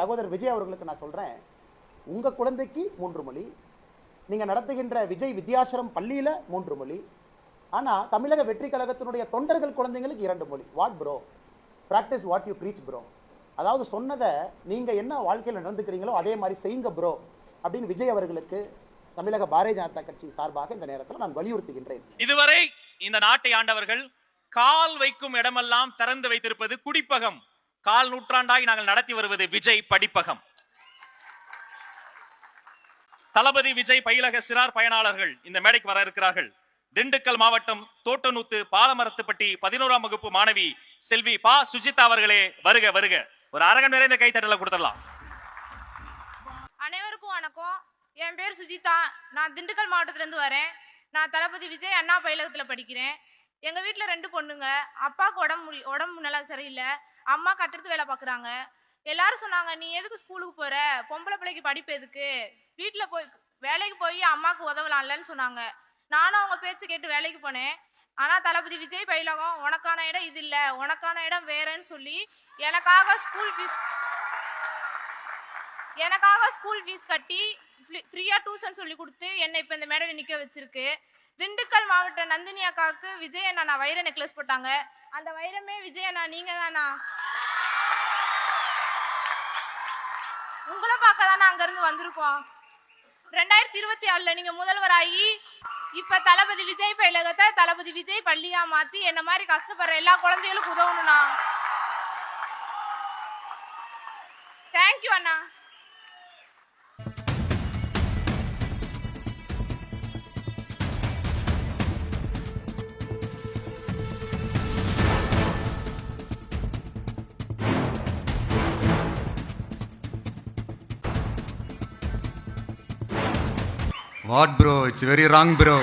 சகோதரர் விஜய் அவர்களுக்கு நான் சொல்றேன், உங்க குழந்தைக்கு 3 மொழி, நீங்க நடத்துகின்ற விஜய் வித்யாசிரம் பள்ளியில 3 மொழி, ஆனா தமிழக வெற்றி கழகத்தினுடைய தொண்டர்கள் குழந்தைங்களுக்கு 2 மொழி. What bro? Practice what you preach bro. அதாவது சொன்னதை நீங்க என்ன வாழ்க்கையில் நடந்துக்கிறீங்களோ அதே மாதிரி செய்யுங்க ப்ரோ அப்படின்னு விஜய் அவர்களுக்கு தமிழக பாரதிய ஜனதா கட்சி சார்பாக இந்த நேரத்தில் நான் வலியுறுத்துகின்றேன். இதுவரை இந்த நாட்டை ஆண்டவர்கள் கால் வைக்கும் இடமெல்லாம் திறந்து வைத்திருப்பது குடிப்பகம். கால் நூற்றாண்டாய் நாங்கள் நடத்தி வருவது விஜய் படிப்பகம். தளபதி விஜய் பயிலக சிறார் பயனாளர்கள் இந்த மேடைக்கு வர இருக்கிறார்கள். திண்டுக்கல் மாவட்டம் தோட்டநூத்து பாலமரத்துப்பட்டி 11ஆம் வகுப்பு மாணவி செல்வி பா சுஜிதா அவர்களே, வருக வருக. ஒரு அரங்கம் நிறைந்த கைத்தட்டல கொடுத்துடலாம். அனைவருக்கும் வணக்கம். என் பேர் சுஜிதா. நான் திண்டுக்கல் மாவட்டத்திலேருந்து வரேன். நான் தளபதி விஜய் அண்ணா பயிலகத்தில் படிக்கிறேன். எங்கள் வீட்டில் 2 பொண்ணுங்க. அப்பாவுக்கு உடம்பு நல்லா சரியில்லை, அம்மா கட்டடத்து வேலை பார்க்குறாங்க. எல்லாரும் சொன்னாங்க, நீ எதுக்கு ஸ்கூலுக்கு போகிற, பொம்பளை பிள்ளைக்கு படிப்பு எதுக்கு, வீட்டில் போய் வேலைக்கு போய் அம்மாவுக்கு உதவலாம்லன்னு சொன்னாங்க. நானும் அவங்க பேச்சு கேட்டு வேலைக்கு போனேன். ஆனால் தளபதி விஜய் பயிலகம் உனக்கான இடம் இது இல்லை, உனக்கான இடம் வேறேன்னு சொல்லி எனக்காக ஸ்கூல் ஃபீஸ் கட்டி ஃப்ரீயாக டியூஷன் சொல்லி கொடுத்து என்னை இப்போ இந்த மேடையில் நிற்க வச்சிருக்கு. திண்டுக்கல் மாவட்ட நந்தினி அக்காவுக்கு விஜய் அண்ணா நான் வைர நெக்லஸ் போட்டாங்க. அந்த வைரமே விஜய் அண்ணா நீங்கள் தானா? உங்களை பார்க்க தானே அங்கேருந்து வந்திருக்கோம். 2024 நீங்க முதல்வராகி இப்ப தளபதி விஜய் பயிலகத்தை தளபதி விஜய் பள்ளியா மாத்தி என்ன மாதிரி கஷ்டப்படுற எல்லா குழந்தைகளுக்கும் உதவணும்னா. தேங்க்யூ அண்ணா. What bro? It's very wrong bro.